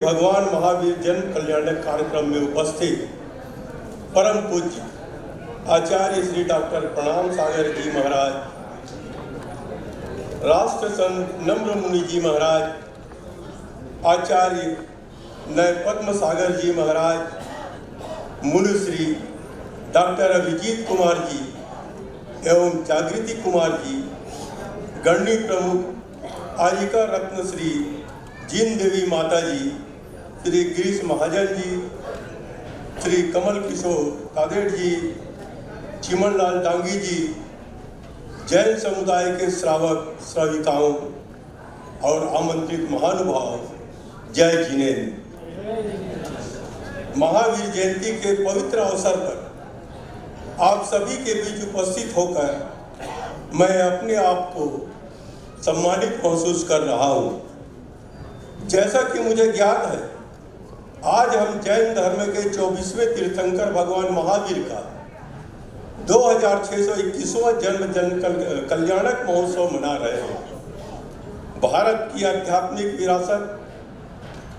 भगवान महावीर जन कल्याणक कार्यक्रम में उपस्थित परम पूज्य आचार्य श्री डॉक्टर प्रणाम सागर जी महाराज, राष्ट्र संत नम्र मुनि जी महाराज, आचार्य नय पद्म सागर जी महाराज, मुनिश्री डॉक्टर अभिजीत कुमार जी एवं जागृति कुमार जी, गणनी प्रमुख आजिका रत्न श्री जीन देवी माता जी, श्री गिरीश महाजन जी, श्री कमल किशोर कादेड़ जी, चिमन लाल डांगी जी, जैन समुदाय के श्रावक श्राविकाओं और आमंत्रित महानुभाव, जय जिनेन्द्र। महावीर जयंती के पवित्र अवसर पर आप सभी के बीच उपस्थित होकर मैं अपने आप को सम्मानित महसूस कर रहा हूँ। जैसा कि मुझे ज्ञात है, आज हम जैन धर्म के 24वें तीर्थंकर भगवान महावीर का 2621वां जन्म कल्याणक महोत्सव मना रहे हैं। भारत की आध्यात्मिक विरासत,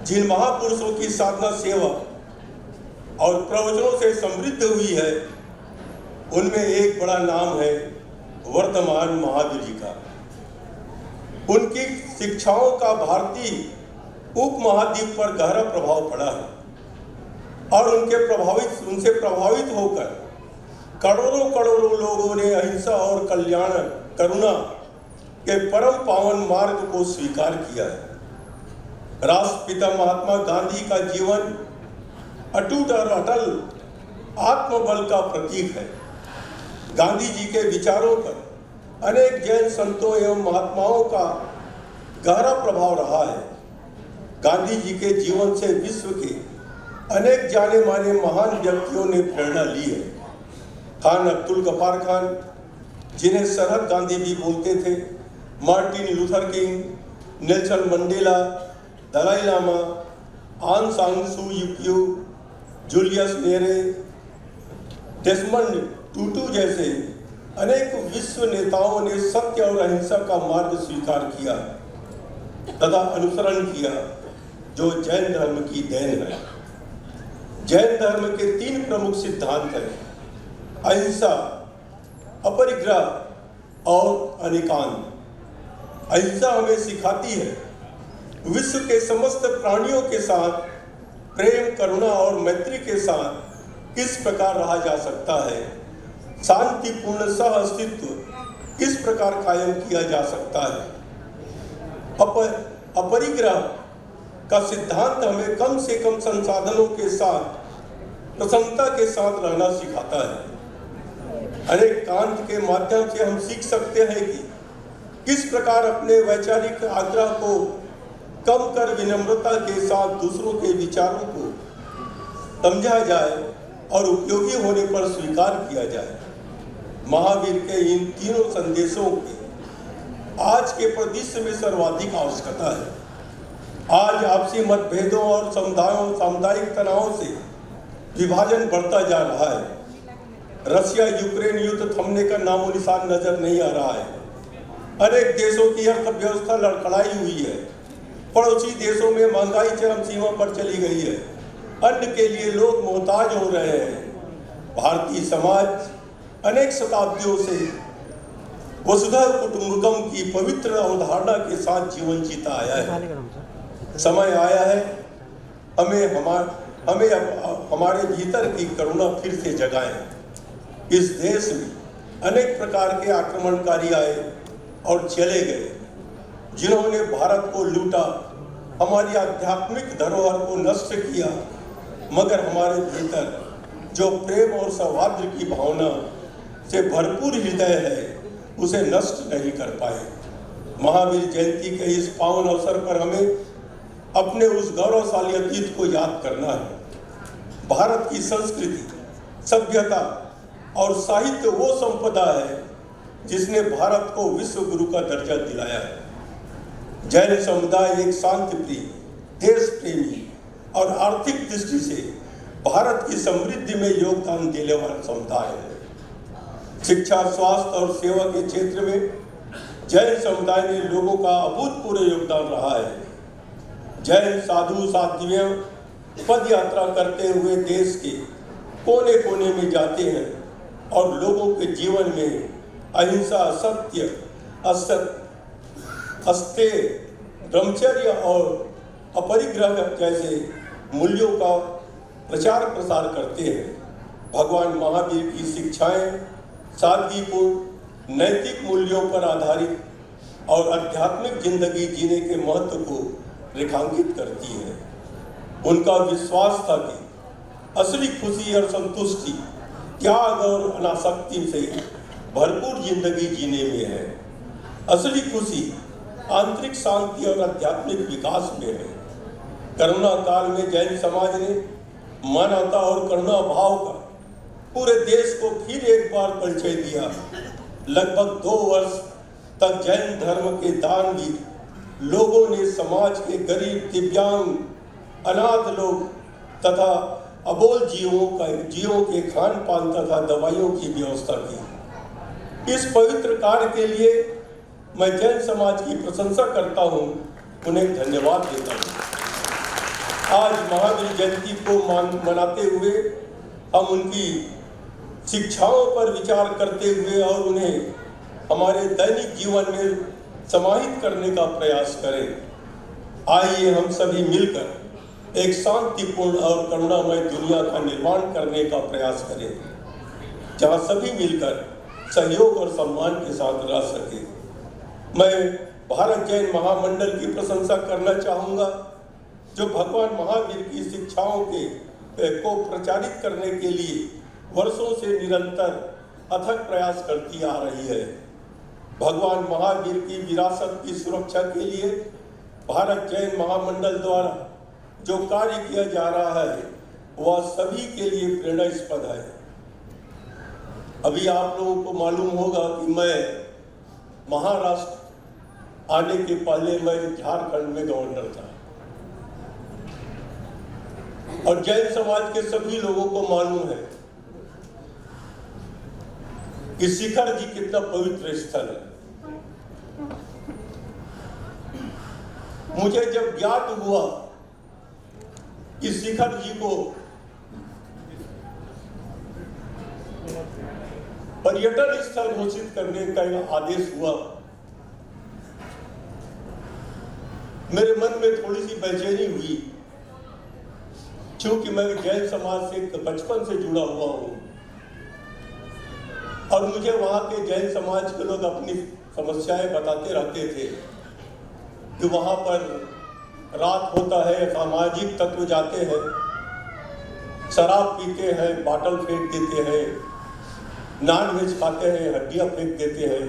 जिन महापुरुषों की साधना सेवा और प्रवचनों से समृद्ध हुई है, उनमें एक बड़ा नाम है वर्तमान महावीर जी का। उनकी शिक्षाओं का भारतीय उपमहाद्वीप पर गहरा प्रभाव पड़ा है और उनसे प्रभावित होकर करोड़ों लोगों ने अहिंसा और कल्याण करुणा के परम पावन मार्ग को स्वीकार किया है। राष्ट्रपिता महात्मा गांधी का जीवन अटूट और अटल आत्मबल का प्रतीक है। गांधी जी के विचारों पर अनेक जैन संतों एवं महात्माओं का गहरा प्रभाव रहा है। गांधी जी के जीवन से विश्व के अनेक जाने माने महान व्यक्तियों ने प्रेरणा ली है। खान अब्दुल गफ्फार खान, जिन्हें सरहद गांधी भी बोलते थे, Martin Luther King, Nelson Mandela, Dalai Lama, Aung San Suu Kyi, Julius Nyerere, Desmond Tutu जैसे अनेक विश्व नेताओं ने सत्य और अहिंसा का मार्ग स्वीकार किया तथा अनुसरण किया, जो जैन धर्म की देन है। जैन धर्म के 3 प्रमुख सिद्धांत हैं: अहिंसा, अपरिग्रह और अनिकांत। अहिंसा हमें सिखाती है विश्व के समस्त प्राणियों के साथ प्रेम, करुणा और मैत्री के साथ किस प्रकार रहा जा सकता है, शांतिपूर्ण सह अस्तित्व किस प्रकार कायम किया जा सकता है। अपरिग्रह का सिद्धांत हमें कम से कम संसाधनों के साथ प्रसन्नता के साथ रहना सिखाता है। अनेक कांत के माध्यम से हम सीख सकते हैं कि किस प्रकार अपने वैचारिक आग्रह को कम कर विनम्रता के साथ दूसरों के विचारों को समझा जाए और उपयोगी होने पर स्वीकार किया जाए। महावीर के इन तीनों संदेशों की आज के परिदृश्य में सर्वाधिक आवश्यकता है। आज आपसी मतभेदों और सामुदायिक तनावों से विभाजन बढ़ता जा रहा है। रशिया यूक्रेन युद्ध थमने का नामो निशान नजर नहीं आ रहा है। अनेक देशों की अर्थव्यवस्था लड़खड़ाई हुई है। पड़ोसी देशों में महंगाई चरम सीमा पर चली गई है। अन्न के लिए लोग मोहताज हो रहे हैं। भारतीय समाज अनेक शताब्दियों से वसुधैव कुटुंबकम की पवित्र अवधारणा के साथ जीवन जीता आया है। समय आया है हमें हमारे भीतर की करुणा फिर से जगाएं। इस देश में अनेक प्रकार के आक्रमणकारी आए और चले गए, जिन्होंने भारत को लूटा, हमारी आध्यात्मिक धरोहर को नष्ट किया, मगर हमारे भीतर जो प्रेम और सौहार्द की भावना से भरपूर हृदय है, उसे नष्ट नहीं कर पाए। महावीर जयंती के इस पावन अवसर पर हमें अपने उस गौरवशाली अतीत को याद करना है। भारत की संस्कृति, सभ्यता और साहित्य वो संपदा है जिसने भारत को विश्व गुरु का दर्जा दिलाया है। जैन समुदाय एक शांतिप्रिय, देश प्रेमी और आर्थिक दृष्टि से भारत की समृद्धि में योगदान देने वाला समुदाय है। शिक्षा, स्वास्थ्य और सेवा के क्षेत्र में जैन समुदाय ने लोगों का अभूतपूर्व योगदान रहा है। जैन साधु साध्वियां पद यात्रा करते हुए देश के कोने कोने में जाते हैं और लोगों के जीवन में अहिंसा, सत्य, अस्तेय, ब्रह्मचर्य और अपरिग्रह जैसे मूल्यों का प्रचार प्रसार करते हैं। भगवान महावीर की शिक्षाएं सादगीपूर्ण नैतिक मूल्यों पर आधारित और आध्यात्मिक जिंदगी जीने के महत्व को रेखांकित करती है। उनका विश्वास था कि असली खुशी और संतुष्टि त्याग और अनासक्ति से भरपूर जिंदगी जीने में है। असली खुशी आंतरिक शांति और आध्यात्मिक विकास में है। करुणा काल में जैन समाज ने मानवता और करुणा भाव का पूरे देश को फिर एक बार परिचय दिया। लगभग 2 वर्ष तक जैन धर्म के दानवीर लोगों ने समाज के गरीब, दिव्यांग, अनाथ लोग तथा अबोल जीवों के खान पान तथा दवाइयों की व्यवस्था की। इस पवित्र कार्य के लिए मैं जैन समाज की प्रशंसा करता हूँ, उन्हें धन्यवाद देता हूँ। आज महावीर जयंती को मनाते हुए हम उनकी शिक्षाओं पर विचार करते हुए और उन्हें हमारे दैनिक जीवन में समाहित करने का प्रयास करें। आइए हम सभी मिलकर एक शांतिपूर्ण और करुणामय दुनिया का निर्माण करने का प्रयास करें, जहां सभी मिलकर सहयोग और सम्मान के साथ रह सके। मैं भारत जैन महामंडल की प्रशंसा करना चाहूँगा, जो भगवान महावीर की शिक्षाओं को प्रचारित करने के लिए वर्षों से निरंतर अथक प्रयास करती आ रही है। भगवान महावीर की विरासत की सुरक्षा के लिए भारत जैन महामंडल द्वारा जो कार्य किया जा रहा है वह सभी के लिए प्रेरणास्पद है। अभी आप लोगों को मालूम होगा कि मैं महाराष्ट्र आने के पहले मैं झारखंड में गवर्नर था और जैन समाज के सभी लोगों को मालूम है कि शिखर जी कितना पवित्र स्थल है। मुझे जब ज्ञात हुआ कि शिखर जी को पर्यटन स्थल घोषित करने का आदेश हुआ, मेरे मन में थोड़ी सी बेचैनी हुई, क्योंकि मैं जैन समाज से बचपन से जुड़ा हुआ हूँ और मुझे वहाँ के जैन समाज के लोग अपनी समस्याएं बताते रहते थे कि वहाँ पर रात होता है, सामाजिक तत्व जाते हैं, शराब पीते हैं, बाटल फेंक देते हैं, नॉन-वेज खाते हैं, हड्डियाँ फेंक देते हैं,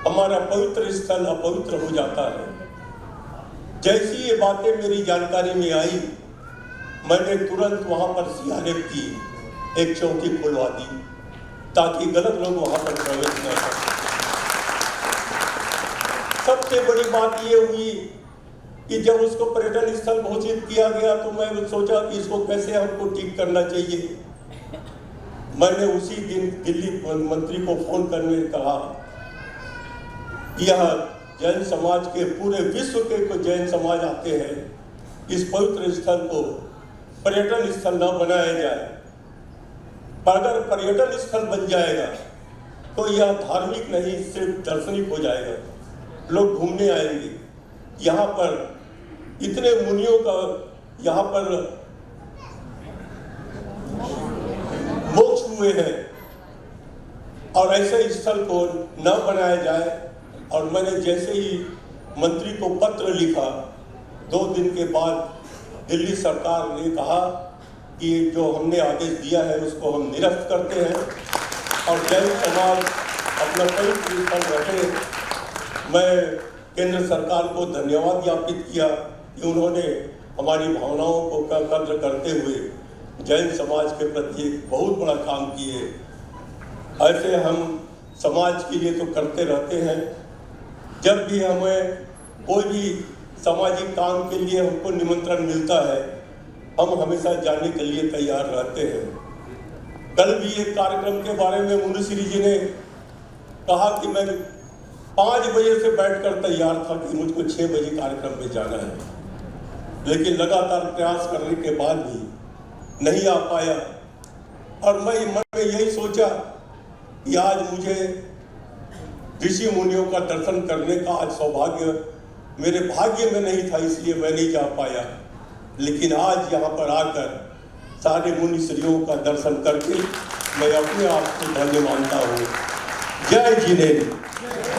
हमारा पवित्र स्थल अपवित्र हो जाता है। जैसी ये बातें मेरी जानकारी में आई, मैंने तुरंत वहाँ पर सीआरएफ की एक चौकी खुलवा दी ताकि गलत लोग वहाँ पर प्रवेश न कर सकें। सबसे बड़ी बात ये हुई कि जब उसको पर्यटन स्थल घोषित किया गया तो मैं सोचा कि इसको कैसे हमको ठीक करना चाहिए। मैंने उसी दिन दिल्ली मंत्री को फोन करने कहा, यह जैन समाज के पूरे विश्व के जैन समाज आते हैं, इस पवित्र स्थल को पर्यटन स्थल न बनाया जाए। पर अगर पर्यटन स्थल बन जाएगा तो यह धार्मिक नहीं सिर्फ दार्शनिक हो जाएगा, लोग घूमने आएंगे। यहाँ पर इतने मुनियों का यहाँ पर मोक्ष हुए हैं और ऐसे स्थल को न बनाया जाए। और मैंने जैसे ही मंत्री को पत्र लिखा, 2 दिन के बाद दिल्ली सरकार ने कहा कि जो हमने आदेश दिया है उसको हम निरस्त करते हैं और जैन समाज अपना पवित्र स्थल रखे। मैं केंद्र सरकार को धन्यवाद ज्ञापित किया कि उन्होंने हमारी भावनाओं को कद्र करते हुए जैन समाज के प्रति एक बहुत बड़ा काम किए। ऐसे हम समाज के लिए तो करते रहते हैं। जब भी हमें कोई भी सामाजिक काम के लिए हमको निमंत्रण मिलता है, हम हमेशा जाने के लिए तैयार रहते हैं। कल भी एक कार्यक्रम के बारे में मुनुश्री जी ने कहा कि मैं 5 बजे से बैठकर तैयार था कि मुझको 6 बजे कार्यक्रम में जाना है। लेकिन लगातार प्रयास करने के बाद भी नहीं आ पाया। और मैं मन में यही सोचा कि आज मुझे ऋषि मुनियों का दर्शन करने का आज सौभाग्य मेरे भाग्य में नहीं था, इसलिए मैं नहीं जा पाया। लेकिन आज यहाँ पर आकर सारे मुनिश्रियों का दर्शन करके मैं अपने आप को धन्य मानता हूँ। जय जिनेन्द्र।